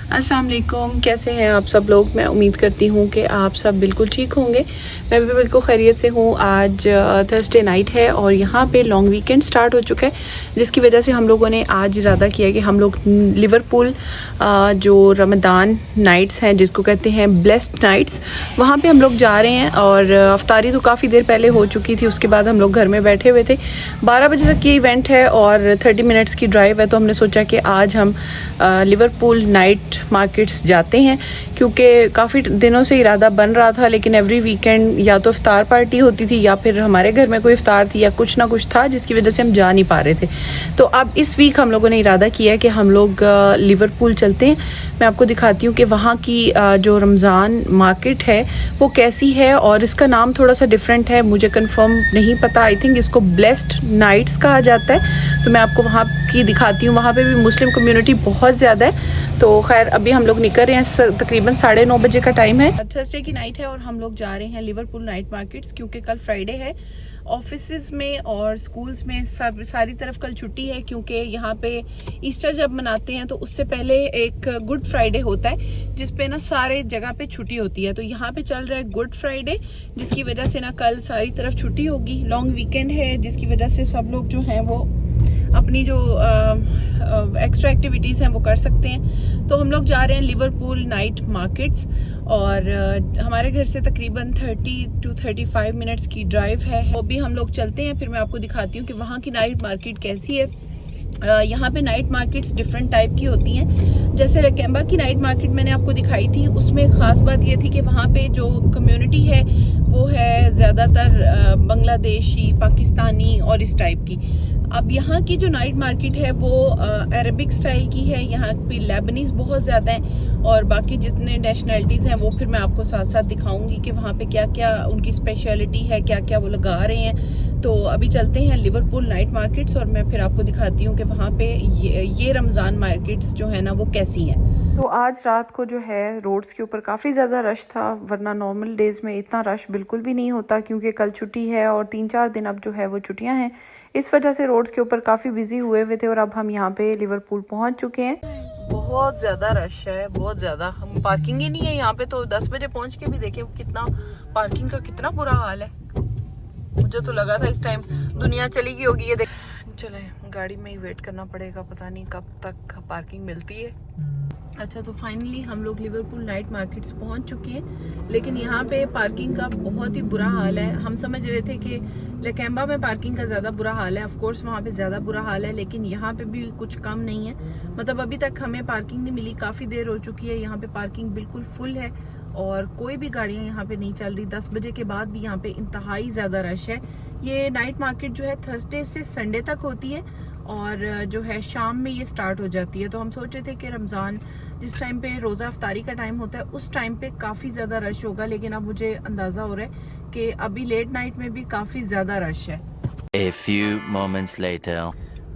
अस्सलाम वालेकुम, कैसे हैं आप सब लोग। मैं उम्मीद करती हूँ कि आप सब बिल्कुल ठीक होंगे। मैं भी बिल्कुल खैरियत से हूँ। आज थर्सडे नाइट है और यहाँ पे लॉन्ग वीकेंड स्टार्ट हो चुका है, जिसकी वजह से हम लोगों ने आज इरादा किया कि हम लोग लिवरपूल जो रमज़ान नाइट्स हैं, जिसको कहते हैं ब्लेस्ड नाइट्स, वहाँ पे हम लोग जा रहे हैं। और अफ्तारी तो काफ़ी देर पहले हो चुकी थी, उसके बाद हम लोग घर में बैठे हुए थे। 12 बजे तक ये इवेंट है और 30 मिनट्स की ड्राइव है, तो हमने सोचा कि आज हम लिवरपूल नाइट मार्केट्स जाते हैं, क्योंकि काफ़ी दिनों से इरादा बन रहा था, लेकिन एवरी वीकेंड या तो इफ्तार पार्टी होती थी या फिर हमारे घर में कोई इफ्तार थी या कुछ ना कुछ था, जिसकी वजह से हम जा नहीं पा रहे थे। तो अब इस वीक हम लोगों ने इरादा किया है कि हम लोग लिवरपूल चलते हैं। मैं आपको दिखाती हूँ कि वहाँ की जो रमज़ान मार्केट है वो कैसी है, और इसका नाम थोड़ा सा डिफरेंट है, मुझे कंफर्म नहीं पता। आई थिंक इसको ब्लेस्ड नाइट्स कहा जाता है। तो मैं आपको वहाँ की दिखाती हूँ। वहाँ पे भी मुस्लिम कम्युनिटी बहुत ज़्यादा है। तो खैर अभी हम लोग निकल रहे हैं, तकरीबन 9:30 बजे का टाइम है। थर्सडे की नाइट है और हम लोग जा रहे हैं लिवरपूल नाइट मार्केट्स, क्योंकि कल फ्राइडे है। ऑफिसेज में और स्कूल्स में सारी तरफ कल छुट्टी है, क्योंकि यहाँ पे ईस्टर जब मनाते हैं तो उससे पहले एक गुड फ्राइडे होता है, जिसपे ना सारे जगह पे छुट्टी होती है। तो यहाँ पे चल रहा है गुड फ्राइडे, जिसकी वजह से ना कल सारी तरफ छुट्टी होगी। लॉन्ग वीकेंड है, जिसकी वजह से सब लोग जो हैं वो अपनी जो एक्स्ट्रा एक्टिविटीज़ हैं वो कर सकते हैं। तो हम लोग जा रहे हैं लिवरपूल नाइट मार्केट्स, और हमारे घर से तकरीबन 30 to 35 मिनट्स की ड्राइव है। वो भी हम लोग चलते हैं, फिर मैं आपको दिखाती हूँ कि वहाँ की नाइट मार्केट कैसी है। यहाँ पे नाइट मार्केट्स डिफरेंट टाइप की होती हैं। जैसे लकैम्बा की नाइट मार्केट मैंने आपको दिखाई थी, उसमें ख़ास बात ये थी कि वहाँ पे जो कम्युनिटी है वो है ज़्यादातर बांग्लादेशी, पाकिस्तानी और इस टाइप की। अब यहाँ की जो नाइट मार्केट है वो अरबिक स्टाइल की है। यहाँ पे लेबनीज़ बहुत ज़्यादा हैं, और बाकी जितने नेशनलिटीज़ हैं वो फिर मैं आपको साथ साथ दिखाऊंगी कि वहाँ पे क्या क्या उनकी स्पेशलिटी है, क्या क्या वो लगा रहे हैं। तो अभी चलते हैं लिवरपूल नाइट मार्केट्स, और मैं फिर आपको दिखाती हूँ कि वहाँ पे ये रमज़ान मार्केट्स जो है ना वो कैसी हैं। तो आज रात को जो है रोड्स के ऊपर काफ़ी ज़्यादा रश था, वरना नॉर्मल डेज़ में इतना रश बिल्कुल भी नहीं होता, क्योंकि कल छुट्टी है और 3-4 दिन अब जो है वो छुट्टियां हैं। इस वजह से रोड्स के ऊपर काफ़ी बिजी हुए हुए थे, और अब हम यहाँ पे लिवरपूल पहुँच चुके हैं। बहुत ज़्यादा रश है, बहुत ज़्यादा। हम पार्किंग ही नहीं है यहाँ पे, तो 10 बजे पहुँच के भी देखे कितना पार्किंग का कितना बुरा हाल है। मुझे तो लगा था इस टाइम दुनिया चली गई होगी। ये देख, चले गाड़ी में ही वेट करना पड़ेगा, पता नहीं कब तक पार्किंग मिलती है। अच्छा, तो फाइनली हम लोग लिवरपूल नाइट मार्केट्स पहुंच चुके हैं, लेकिन यहाँ पे पार्किंग का बहुत ही बुरा हाल है। हम समझ रहे थे कि लकैम्बा में पार्किंग का ज़्यादा बुरा हाल है, ऑफ कोर्स वहाँ पे ज़्यादा बुरा हाल है, लेकिन यहाँ पे भी कुछ कम नहीं है। मतलब अभी तक हमें पार्किंग नहीं मिली, काफ़ी देर हो चुकी है। यहाँ पे पार्किंग बिल्कुल फुल है और कोई भी गाड़ियाँ यहाँ पे नहीं चल रही। 10 बजे के बाद भी यहाँ पे इंतहाई ज़्यादा रश है। ये नाइट मार्केट जो है थर्सडे से संडे तक होती है, और जो है शाम में ये स्टार्ट हो जाती है। तो हम सोचे थे कि रमज़ान जिस टाइम पे रोज़ा अफ्तारी का टाइम होता है उस टाइम पे काफ़ी ज़्यादा रश होगा, लेकिन अब मुझे अंदाज़ा हो रहा है कि अभी लेट नाइट में भी काफ़ी ज़्यादा रश है। A few moments later.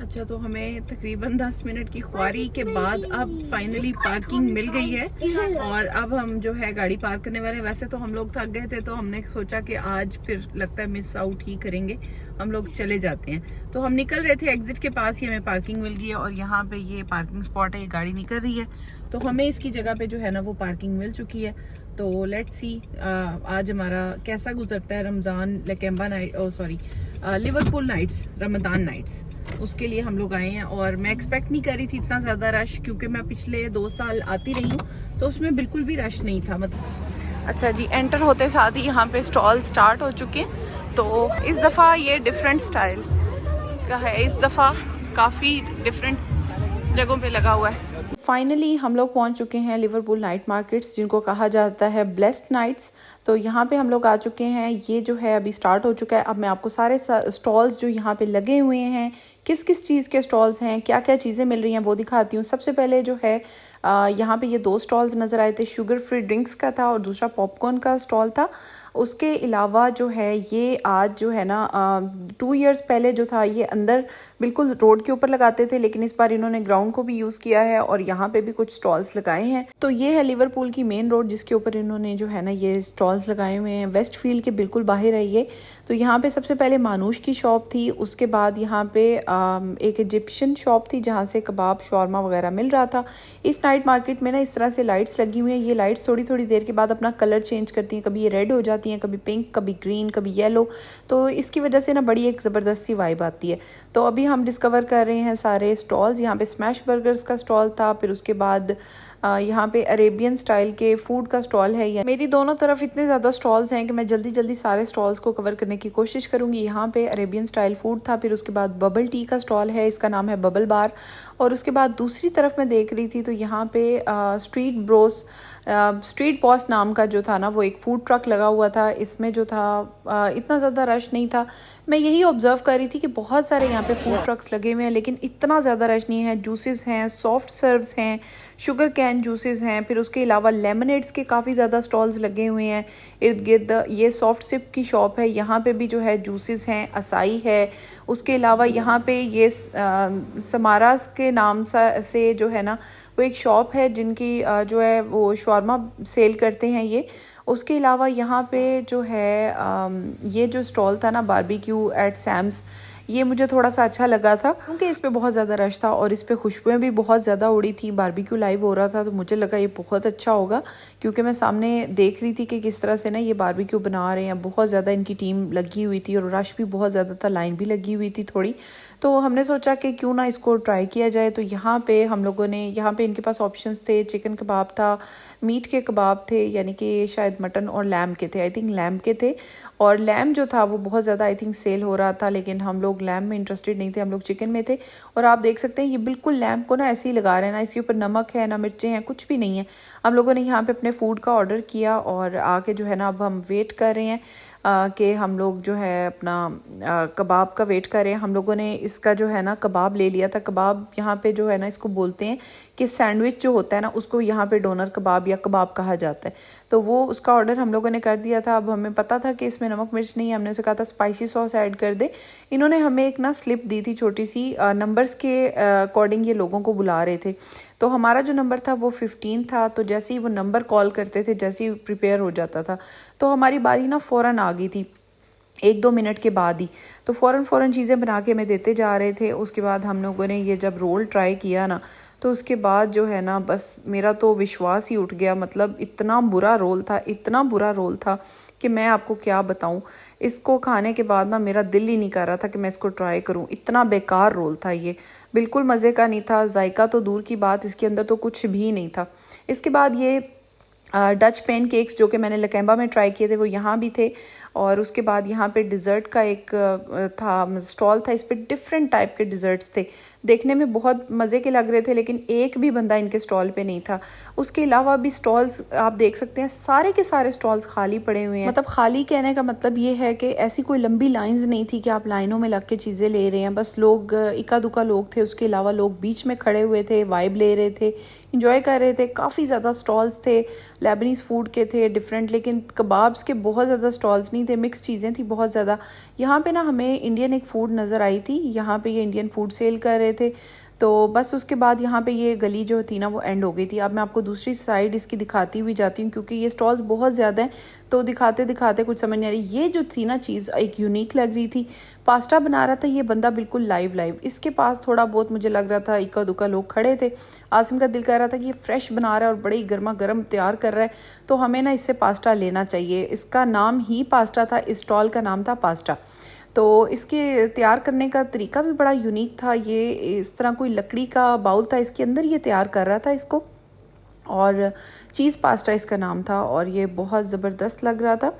अच्छा, तो हमें तकरीबन 10 मिनट की ख्वारी के बाद अब फाइनली पार्किंग मिल गई है, और अब हम जो है गाड़ी पार्क करने वाले हैं। वैसे तो हम लोग थक गए थे, तो हमने सोचा कि आज फिर लगता है मिस आउट ही करेंगे, हम लोग चले जाते हैं। तो हम निकल रहे थे, एग्जिट के पास ही हमें पार्किंग मिल गई है, और यहाँ पे ये पार्किंग स्पॉट है, ये गाड़ी निकल रही है, तो हमें इसकी जगह पे जो है ना वो पार्किंग मिल चुकी है। तो लेट्स सी आज हमारा कैसा गुजरता है रमज़ान लकैम्बा night, sorry Liverpool nights, Ramzan nights, उसके लिए हम लोग आए हैं। और मैं एक्सपेक्ट नहीं कर रही थी इतना ज़्यादा रश, क्योंकि मैं पिछले 2 साल आती रही हूँ तो उसमें बिल्कुल भी रश नहीं था। मतलब अच्छा जी, एंटर होते साथ ही यहाँ पे स्टॉल स्टार्ट हो चुके हैं। तो इस दफ़ा ये डिफरेंट स्टाइल का है, इस दफ़ा काफ़ी डिफरेंट जगहों पे लगा हुआ है। फाइनली हम लोग पहुंच चुके हैं लिवरपूल नाइट मार्केट्स, जिनको कहा जाता है ब्लेस्ड नाइट्स। तो यहाँ पे हम लोग आ चुके हैं। ये जो है अभी स्टार्ट हो चुका है। अब मैं आपको सारे स्टॉल्स जो यहाँ पे लगे हुए हैं, किस किस चीज़ के स्टॉल्स हैं, क्या क्या चीज़ें मिल रही हैं, वो दिखाती हूँ। सबसे पहले जो है यहाँ पे ये 2 स्टॉल्स नज़र आए थे, शुगर फ्री ड्रिंक्स का था और दूसरा पॉपकॉर्न का स्टॉल था। उसके अलावा जो है ये आज जो है ना 2 इयर्स पहले जो था ये अंदर बिल्कुल रोड के ऊपर लगाते थे, लेकिन इस बार इन्होंने ग्राउंड को भी यूज़ किया है और यहाँ पे भी कुछ स्टॉल्स लगाए हैं। तो ये है लिवरपूल की मेन रोड, जिसके ऊपर इन्होंने जो है ना ये स्टॉल्स लगाए हुए हैं। वेस्टफील्ड के बिल्कुल बाहर है ये। तो यहाँ पे सबसे पहले मानूश की शॉप थी, उसके बाद यहाँ पे एक इजिप्शियन शॉप थी जहाँ से कबाब शॉर्मा वगैरह मिल रहा था। इस नाइट मार्केट में ना इस तरह से लाइट्स लगी हुई हैं। ये लाइट्स थोड़ी थोड़ी देर के बाद अपना कलर चेंज करती हैं, कभी ये रेड हो जाती हैं, कभी पिंक, कभी ग्रीन, कभी येलो। तो इसकी वजह से ना बड़ी एक ज़बरदस्त सी वाइब आती है। तो अभी हम डिस्कवर कर रहे हैं सारे स्टॉल्स। यहाँ पे स्मैश बर्गर्स का स्टॉल था, फिर उसके बाद यहाँ पे अरेबियन स्टाइल के फूड का स्टॉल है। मेरी दोनों तरफ इतने ज़्यादा स्टॉल्स हैं कि मैं जल्दी जल्दी सारे स्टॉल्स को कवर करने की कोशिश करूँगी। यहाँ पे अरेबियन स्टाइल फूड था, फिर उसके बाद बबल टी का स्टॉल है, इसका नाम है बबल बार। और उसके बाद दूसरी तरफ मैं देख रही थी तो यहाँ पे स्ट्रीट बॉस नाम का जो था ना वो एक फूड ट्रक लगा हुआ था। इसमें जो था इतना ज़्यादा रश नहीं था। मैं यही ऑब्जर्व कर रही थी कि बहुत सारे यहाँ पे फूड ट्रक्स लगे हुए हैं लेकिन इतना ज़्यादा रश नहीं है। जूसेस हैं, सॉफ्ट सर्व्स हैं, शुगर कैन जूसेस हैं, फिर उसके अलावा लेमनेड्स के काफ़ी ज़्यादा स्टॉल्स लगे हुए हैं इर्द गिर्द। ये सॉफ्ट सिप की शॉप है, यहाँ पे भी जो है जूसेस हैं, असाई है। उसके अलावा यहाँ पे ये समारास के नाम से जो है ना वो एक शॉप है जिनकी जो है वो शॉर्मा सेल करते हैं ये। उसके अलावा यहाँ पे जो है ये जो स्टॉल था ना बारबेक्यू एट सैम्स, ये मुझे थोड़ा सा अच्छा लगा था क्योंकि इस पे बहुत ज़्यादा रश था और इस पे खुशबुएं भी बहुत ज़्यादा उड़ी थी। बारबेक्यू लाइव हो रहा था तो मुझे लगा ये बहुत अच्छा होगा क्योंकि मैं सामने देख रही थी कि किस तरह से ना ये बारबेक्यू बना रहे हैं। बहुत ज़्यादा इनकी टीम लगी हुई थी और रश भी बहुत ज़्यादा था, लाइन भी लगी हुई थी थोड़ी। तो हमने सोचा कि क्यों ना इसको ट्राई किया जाए। तो यहाँ पे हम लोगों ने यहाँ पे इनके पास ऑप्शंस थे, चिकन कबाब था, मीट के कबाब थे यानी कि शायद मटन और लैम के थे, आई थिंक लैम के थे। और लैम जो था वो बहुत ज़्यादा आई थिंक सेल हो रहा था लेकिन हम लोग लैम में इंटरेस्टेड नहीं थे, हम लोग चिकन में थे। और आप देख सकते हैं ये बिल्कुल लैम को ना ऐसे ही लगा रहे हैं ना, इसके ऊपर नमक है ना मिर्चें हैं, कुछ भी नहीं है। हम लोगों ने यहाँ पे अपने फूड का ऑर्डर किया और आके जो है ना अब हम वेट कर रहे हैं कि हम लोग जो है अपना कबाब का वेट कर रहे हैं। हम लोगों ने इसका जो है ना कबाब ले लिया था। कबाब यहाँ पे जो है ना इसको बोलते हैं कि सैंडविच जो होता है ना उसको यहाँ पे डोनर कबाब या कबाब कहा जाता है। तो वो उसका ऑर्डर हम लोगों ने कर दिया था। अब हमें पता था कि इसमें नमक मिर्च नहीं है, हमने उसे कहा था स्पाइसी सॉस ऐड कर दे। इन्होंने हमें एक ना स्लिप दी थी छोटी सी, नंबर्स के अकॉर्डिंग ये लोगों को बुला रहे थे। तो हमारा जो नंबर था वो 15 था। तो जैसे ही वो नंबर कॉल करते थे, जैसे ही प्रिपेयर हो जाता था तो हमारी बारी ना फ़ौरन आ गई थी 1-2 मिनट के बाद ही। तो फ़ौरन चीज़ें बना के हमें देते जा रहे थे। उसके बाद हम लोगों ने ये जब रोल ट्राई किया ना तो उसके बाद जो है ना बस मेरा तो विश्वास ही उठ गया। मतलब इतना बुरा रोल था, इतना बुरा रोल था कि मैं आपको क्या बताऊं। इसको खाने के बाद ना मेरा दिल ही नहीं कर रहा था कि मैं इसको ट्राई करूं। इतना बेकार रोल था ये, बिल्कुल मज़े का नहीं था। जायका तो दूर की बात, इसके अंदर तो कुछ भी नहीं था। इसके बाद ये डच पैन केक्स जो कि मैंने लकैम्बा में ट्राई किए थे वो यहाँ भी थे। और उसके बाद यहाँ पे डिज़र्ट का एक था स्टॉल था, इस पे डिफरेंट टाइप के डिज़र्ट्स थे, देखने में बहुत मज़े के लग रहे थे लेकिन एक भी बंदा इनके स्टॉल पे नहीं था। उसके अलावा भी स्टॉल्स आप देख सकते हैं सारे के सारे स्टॉल्स खाली पड़े हुए हैं। मतलब खाली कहने का मतलब ये है कि ऐसी कोई लंबी लाइंस नहीं थी कि आप लाइनों में लग के चीज़ें ले रहे हैं। बस लोग इक्का दुक्का लोग थे, उसके अलावा लोग बीच में खड़े हुए थे, वाइब ले रहे थे, इंजॉय कर रहे थे। काफ़ी ज़्यादा स्टॉल्स थे, लेबनीज़ फूड के थे डिफरेंट, लेकिन कबाब्स के बहुत ज़्यादा स्टॉल्स नहीं थे, मिक्स चीज़ें थी बहुत ज़्यादा। यहाँ पे ना हमें इंडियन एक फ़ूड नज़र आई थी, यहाँ पे ये इंडियन फूड सेल कर रहे थे। तो बस उसके बाद यहाँ पे ये गली जो थी ना वो एंड हो गई थी। अब मैं आपको दूसरी साइड इसकी दिखाती हुई जाती हूँ क्योंकि ये स्टॉल्स बहुत ज़्यादा हैं तो दिखाते दिखाते कुछ समझ नहीं आ रही। ये जो थी ना चीज़ एक यूनिक लग रही थी। पास्ता बना रहा था ये बंदा बिल्कुल लाइव। इसके पास थोड़ा बहुत मुझे लग रहा था इक्का दुक्का लोग खड़े थे। आसिम का दिल कह रहा था कि ये फ्रेश बना रहा है और बड़े ही गर्मा गर्म तैयार कर रहा है तो हमें ना इससे पास्ता लेना चाहिए। इसका नाम ही पास्ता था, इस स्टॉल का नाम था पास्ता। तो इसके तैयार करने का तरीका भी बड़ा यूनिक था। ये इस तरह कोई लकड़ी का बाउल था, इसके अंदर ये तैयार कर रहा था इसको, और चीज़ पास्ता इसका नाम था और ये बहुत ज़बरदस्त लग रहा था।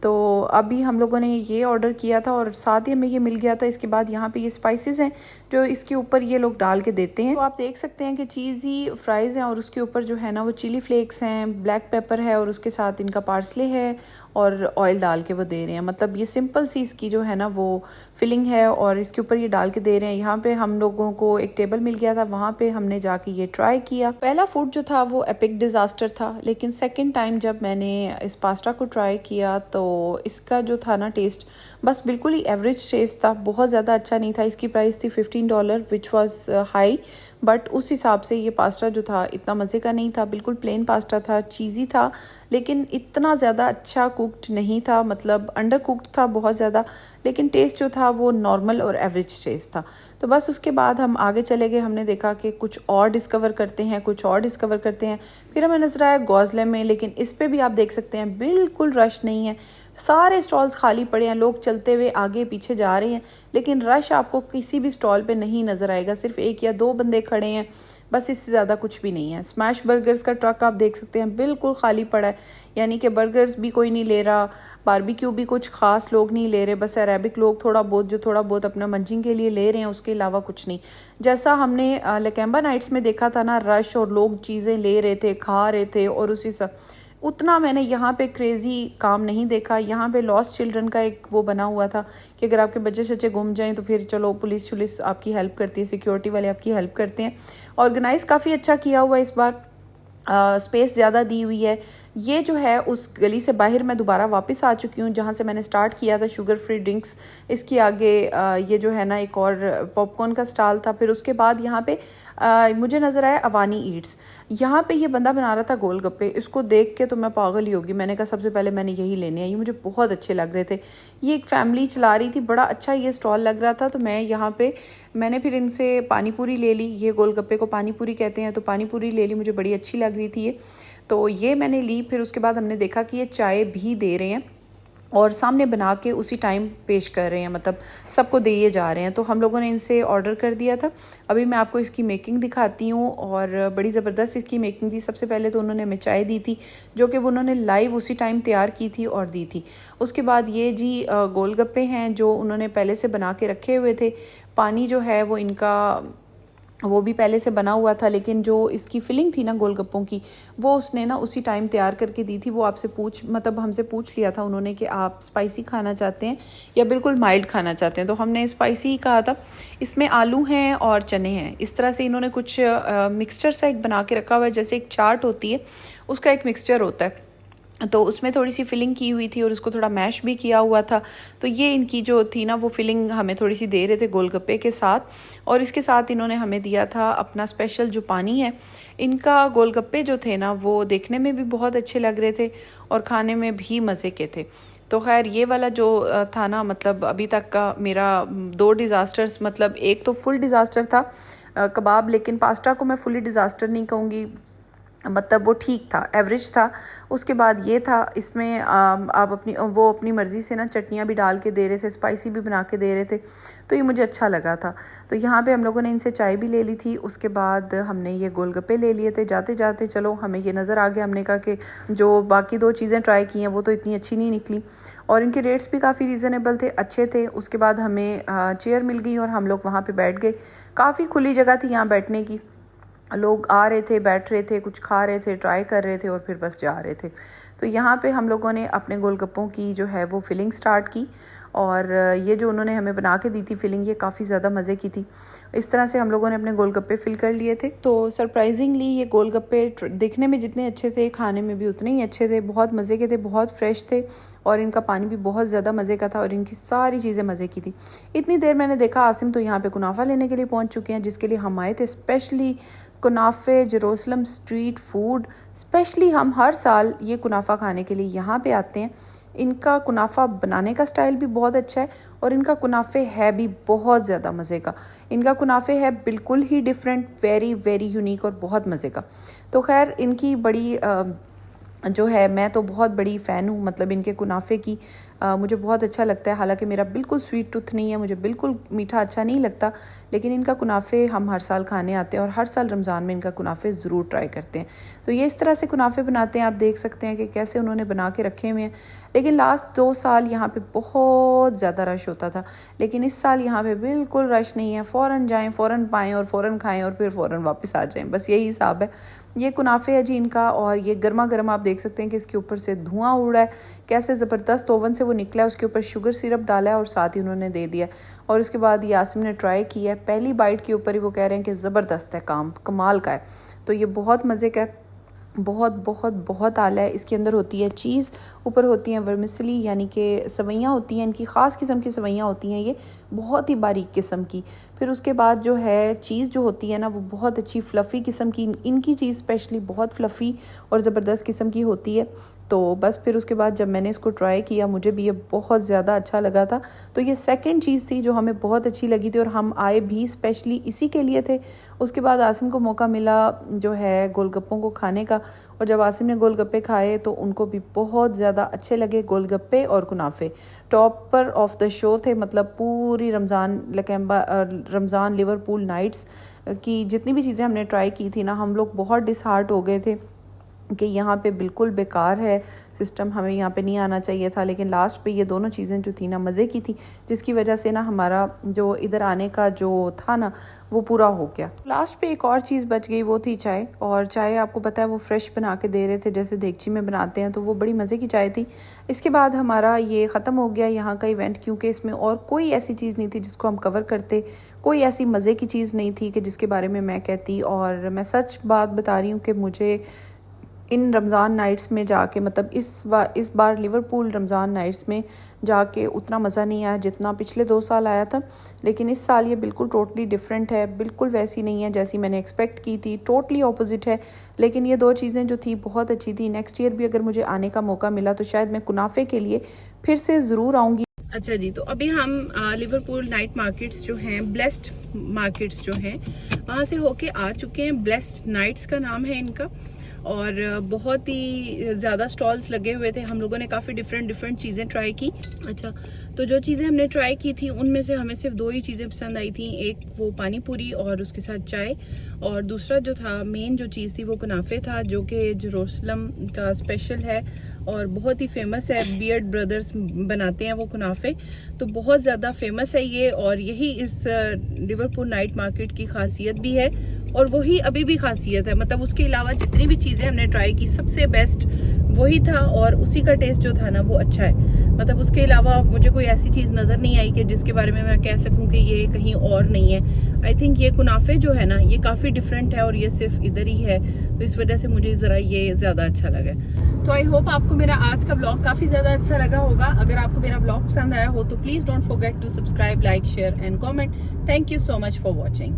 तो अभी हम लोगों ने ये ऑर्डर किया था और साथ ही हमें ये मिल गया था। इसके बाद यहाँ पे ये स्पाइसेस हैं जो इसके ऊपर ये लोग डाल के देते हैं। तो आप देख सकते हैं कि चीज़ी फ्राइज़ हैं और उसके ऊपर जो है ना वो चिली फ्लेक्स हैं, ब्लैक पेपर है और उसके साथ इनका पार्सले है और ऑयल डाल के वो दे रहे हैं। मतलब ये सिंपल सी इसकी जो है ना वो फिलिंग है और इसके ऊपर ये डाल के दे रहे हैं। यहाँ पे हम लोगों को एक टेबल मिल गया था, वहाँ पे हमने जाके ये ट्राई किया। पहला फूड जो था वो एपिक डिज़ास्टर था, लेकिन सेकंड टाइम जब मैंने इस पास्ता को ट्राई किया तो इसका जो था ना टेस्ट बस बिल्कुल ही एवरेज टेस्ट था, बहुत ज़्यादा अच्छा नहीं था। इसकी प्राइस थी $15 विच वॉज हाई, बट उस हिसाब से ये पास्ता जो था इतना मज़े का नहीं था, बिल्कुल प्लेन पास्ता था, चीज़ी था, लेकिन इतना ज़्यादा अच्छा कुक्ड नहीं था, मतलब अंडर कुक्ड था बहुत ज़्यादा, लेकिन टेस्ट जो था वो नॉर्मल और एवरेज टेस्ट था। तो बस उसके बाद हम आगे चले गए, हमने देखा कि कुछ और डिस्कवर करते हैं, कुछ और डिस्कवर करते हैं। फिर हमें नज़र आया गौज़ले में, लेकिन इस पर भी आप देख सकते हैं बिल्कुल रश नहीं है, सारे स्टॉल्स खाली पड़े हैं, लोग चलते हुए आगे पीछे जा रहे हैं, लेकिन रश आपको किसी भी स्टॉल पे नहीं नज़र आएगा। सिर्फ 1 या 2 बंदे खड़े हैं, बस इससे ज़्यादा कुछ भी नहीं है। स्मैश बर्गर्स का ट्रक आप देख सकते हैं बिल्कुल खाली पड़ा है, यानी कि बर्गर्स भी कोई नहीं ले रहा, बारबेक्यू भी कुछ खास लोग नहीं ले रहे, बस अरेबिक लोग थोड़ा बहुत अपना मंचिंग के लिए ले रहे हैं, उसके अलावा कुछ नहीं। जैसा हमने लकैम्बा नाइट्स में देखा था ना, रश और लोग चीज़ें ले रहे थे, खा रहे थे, और उसी सब उतना मैंने यहाँ पे क्रेज़ी काम नहीं देखा। यहाँ पे लॉस्ट चिल्ड्रन का एक वो बना हुआ था कि अगर आपके बच्चे शच्चे गुम जाएं तो फिर चलो पुलिस आपकी हेल्प करती है, सिक्योरिटी वाले आपकी हेल्प करते हैं। ऑर्गेनाइज़ काफ़ी अच्छा किया हुआ है इस बार, स्पेस ज़्यादा दी हुई है। ये जो है उस गली से बाहर मैं दोबारा वापस आ चुकी हूँ जहाँ से मैंने स्टार्ट किया था, शुगर फ्री ड्रिंक्स। इसके आगे ये जो है ना एक और पॉपकॉर्न का स्टॉल था। फिर उसके बाद यहाँ पे मुझे नज़र आया अवानी ईट्स। यहाँ पे ये बंदा बना रहा था गोलगप्पे, इसको देख के तो मैं पागल ही होगी। मैंने कहा सबसे पहले मैंने यही लेने हैं, ये मुझे बहुत अच्छे लग रहे थे। ये एक फैमिली चला रही थी, बड़ा अच्छा ये स्टॉल लग रहा था। तो मैं यहाँ पे मैंने फिर इनसे पानी पूरी ले ली, ये गोलगप्पे को पानी पूरी कहते हैं, तो पानी पूरी ले ली, मुझे बड़ी अच्छी लग रही थी ये, तो ये मैंने ली। फिर उसके बाद हमने देखा कि ये चाय भी दे रहे हैं और सामने बना के उसी टाइम पेश कर रहे हैं, मतलब सबको दिए जा रहे हैं। तो हम लोगों ने इनसे ऑर्डर कर दिया था। अभी मैं आपको इसकी मेकिंग दिखाती हूँ, और बड़ी ज़बरदस्त इसकी मेकिंग थी। सबसे पहले तो उन्होंने हमें चाय दी थी, जो कि वो उन्होंने लाइव उसी टाइम तैयार की थी और दी थी। उसके बाद ये जी गोलगप्पे हैं जो उन्होंने पहले से बना के रखे हुए थे। पानी जो है वो इनका वो भी पहले से बना हुआ था, लेकिन जो इसकी फिलिंग थी ना गोलगप्पों की, वो उसने ना उसी टाइम तैयार करके दी थी। वो आपसे हमसे पूछ लिया था उन्होंने कि आप स्पाइसी खाना चाहते हैं या बिल्कुल माइल्ड खाना चाहते हैं, तो हमने स्पाइसी ही कहा था। इसमें आलू हैं और चने हैं, इस तरह से इन्होंने कुछ मिक्सचर सा एक बना के रखा हुआ है, जैसे एक चाट होती है उसका एक मिक्सचर होता है, तो उसमें थोड़ी सी फिलिंग की हुई थी और उसको थोड़ा मैश भी किया हुआ था। तो ये इनकी जो थी ना वो फिलिंग हमें थोड़ी सी दे रहे थे गोलगप्पे के साथ, और इसके साथ इन्होंने हमें दिया था अपना स्पेशल जो पानी है। इनका गोलगप्पे जो थे ना वो देखने में भी बहुत अच्छे लग रहे थे और खाने में भी मज़े के थे। तो खैर ये वाला जो था ना, मतलब अभी तक का मेरा 2 डिज़ास्टर्स, मतलब एक तो फुल डिज़ास्टर था कबाब, लेकिन पास्ता को मैं फुली डिज़ास्टर नहीं कहूँगी, मतलब वो ठीक था, एवरेज था। उसके बाद ये था, इसमें आप अपनी मर्ज़ी से ना चटनियाँ भी डाल के दे रहे थे, स्पाइसी भी बना के दे रहे थे, तो ये मुझे अच्छा लगा था। तो यहाँ पे हम लोगों ने इनसे चाय भी ले ली थी। उसके बाद हमने ये गोलगप्पे ले लिए थे। जाते जाते चलो हमें ये नज़र आ गया, हमने कहा कि जो बाकी 2 चीज़ें ट्राई की हैं वो तो इतनी अच्छी नहीं निकली, और इनके रेट्स भी काफ़ी रीज़नेबल थे, अच्छे थे। उसके बाद हमें चेयर मिल गई और हम लोग वहाँ पर बैठ गए। काफ़ी खुली जगह थी यहाँ बैठने की, लोग आ रहे थे, बैठ रहे थे, कुछ खा रहे थे, ट्राई कर रहे थे और फिर बस जा रहे थे। तो यहाँ पे हम लोगों ने अपने गोलगप्पों की जो है वो फिलिंग स्टार्ट की, और ये जो उन्होंने हमें बना के दी थी फिलिंग, ये काफ़ी ज़्यादा मज़े की थी। इस तरह से हम लोगों ने अपने गोलगप्पे फिल कर लिए थे। तो सरप्राइजिंगली ये गोलगप्पे दिखने में जितने अच्छे थे, खाने में भी उतने ही अच्छे थे, बहुत मज़े के थे, बहुत फ्रेश थे, और इनका पानी भी बहुत ज़्यादा मज़े का था, और इनकी सारी चीज़ें मज़े की थी। इतनी देर मैंने देखा आसिम तो यहाँ पे कुनाफा लेने के लिए पहुँच चुके हैं, जिसके लिए हम आए थे स्पेशली। कुनाफे जेरूसलम स्ट्रीट फूड, स्पेशली हम हर साल ये कुनाफा खाने के लिए यहाँ पे आते हैं। इनका कुनाफा बनाने का स्टाइल भी बहुत अच्छा है, और इनका कुनाफे है भी बहुत ज़्यादा मज़े का। इनका कुनाफे है बिल्कुल ही डिफरेंट, वेरी वेरी यूनिक और बहुत मज़े का। तो खैर इनकी बड़ी जो है, मैं तो बहुत बड़ी फ़ैन हूँ, मतलब इनके कुनाफे की मुझे बहुत अच्छा लगता है। हालांकि मेरा बिल्कुल स्वीट टूथ नहीं है, मुझे बिल्कुल मीठा अच्छा नहीं लगता, लेकिन इनका कुनाफे हम हर साल खाने आते हैं, और हर साल रमज़ान में इनका कुनाफे ज़रूर ट्राई करते हैं। तो ये इस तरह से कुनाफे बनाते हैं, आप देख सकते हैं कि कैसे उन्होंने बना के रखे हुए हैं। लेकिन लास्ट 2 साल यहाँ पे बहुत ज़्यादा रश होता था, लेकिन इस साल यहाँ पे बिल्कुल रश नहीं है। फ़ौरन जाएँ, फ़ौरन पाएँ और फ़ौरन खाएँ और फिर फ़ौरन वापस आ जाएँ, बस यही हिसाब है। ये कुनाफे है जी इनका, और ये गर्मा गर्म आप देख सकते हैं कि इसके ऊपर से धुआं उड़ रहा है, कैसे ज़बरदस्त ओवन से वो निकला है। उसके ऊपर शुगर सिरप डाला है और साथ ही उन्होंने दे दिया। और उसके बाद यासिम ने ट्राई किया है, पहली बाइट के ऊपर ही वो कह रहे हैं कि ज़बरदस्त है, काम कमाल का है। तो ये बहुत मज़े का है, बहुत बहुत बहुत आला है। इसके अंदर होती है चीज़, ऊपर होती हैं वर्मिसली, यानी कि सवैयाँ होती हैं, इनकी ख़ास किस्म की सवैयाँ होती हैं, ये बहुत ही बारीक किस्म की, फिर उसके बाद जो है चीज़ जो होती है ना वो बहुत अच्छी फ्लफ़ी किस्म की, इनकी चीज़ स्पेशली बहुत फ्लफ़ी और ज़बरदस्त किस्म की होती है। तो बस फिर उसके बाद जब मैंने इसको ट्राई किया मुझे भी ये बहुत ज़्यादा अच्छा लगा था। तो ये सेकंड चीज़ थी जो हमें बहुत अच्छी लगी थी और हम आए भी स्पेशली इसी के लिए थे। उसके बाद आसिम को मौका मिला जो है गोलगप्पों को खाने का, और जब आसिम ने गोलगप्पे खाए तो उनको भी बहुत ज़्यादा अच्छे लगे गोलगप्पे और कुनाफे। टॉपर ऑफ द शो थे, मतलब पूरी रमज़ान लिवरपूल नाइट्स की जितनी भी चीज़ें हमने ट्राई की थी ना, हम लोग बहुत डिसहार्ट हो गए थे कि यहाँ पे बिल्कुल बेकार है सिस्टम, हमें यहाँ पे नहीं आना चाहिए था। लेकिन लास्ट पे ये दोनों चीज़ें जो थी ना मज़े की थी, जिसकी वजह से ना हमारा जो इधर आने का जो था ना वो पूरा हो गया। लास्ट पे एक और चीज़ बच गई, वो थी चाय। और चाय आपको पता है वो फ्रेश बना के दे रहे थे, जैसे देगची में बनाते हैं, तो वो बड़ी मज़े की चाय थी। इसके बाद हमारा ये ख़त्म हो गया यहाँ का इवेंट, क्योंकि इसमें और कोई ऐसी चीज़ नहीं थी जिसको हम कवर करते, कोई ऐसी मज़े की चीज़ नहीं थी कि जिसके बारे में मैं कहती। और मैं सच बात बता रही हूँ कि मुझे इन रमज़ान नाइट्स में जाके, मतलब इस बार लिवरपूल रमज़ान नाइट्स में जाके उतना मज़ा नहीं आया जितना पिछले 2 साल आया था। लेकिन इस साल ये बिल्कुल टोटली डिफरेंट है, बिल्कुल वैसी नहीं है जैसी मैंने एक्सपेक्ट की थी, टोटली ऑपोजिट है। लेकिन ये 2 चीज़ें जो थी बहुत अच्छी थी। नेक्स्ट ईयर भी अगर मुझे आने का मौका मिला तो शायद मैं कुनाफे के लिए फिर से ज़रूर आऊँगी। अच्छा जी, तो अभी हम लिवरपूल नाइट मार्केट्स जो हैं, ब्लेस्ड मार्केट्स जो हैं, वहाँ से होके आ चुके हैं। ब्लेस्ड नाइट्स का नाम है इनका, और बहुत ही ज़्यादा स्टॉल्स लगे हुए थे। हम लोगों ने काफ़ी डिफरेंट चीज़ें ट्राई की। अच्छा, तो जो चीज़ें हमने ट्राई की थी उनमें से हमें सिर्फ 2 ही चीज़ें पसंद आई थी। एक वो पानी पूरी और उसके साथ चाय, और दूसरा जो था मेन जो चीज़ थी वो कुनाफे था, जो कि जेरूसलम का स्पेशल है और बहुत ही फेमस है। बियर्ड ब्रदर्स बनाते हैं वो कुनाफे, तो बहुत ज़्यादा फेमस है ये। और यही इस लिवरपूल नाइट मार्केट की खासियत भी है, और वही अभी भी खासियत है। मतलब उसके अलावा जितनी भी चीज़ें हमने ट्राई की सबसे बेस्ट वही था, और उसी का टेस्ट जो था ना वो अच्छा है। मतलब उसके अलावा मुझे कोई ऐसी चीज़ नज़र नहीं आई कि जिसके बारे में मैं कह सकूं कि ये कहीं और नहीं है। आई थिंक ये कुनाफे जो है ना ये काफ़ी डिफरेंट है, और ये सिर्फ इधर ही है, तो इस वजह से मुझे ज़रा ये ज़्यादा अच्छा लगा। तो आई होप आपको मेरा आज का व्लॉग काफ़ी ज़्यादा अच्छा लगा होगा। अगर आपको मेरा व्लॉग पसंद आया हो तो please don't forget to subscribe, like, share and comment. Thank you so much for watching.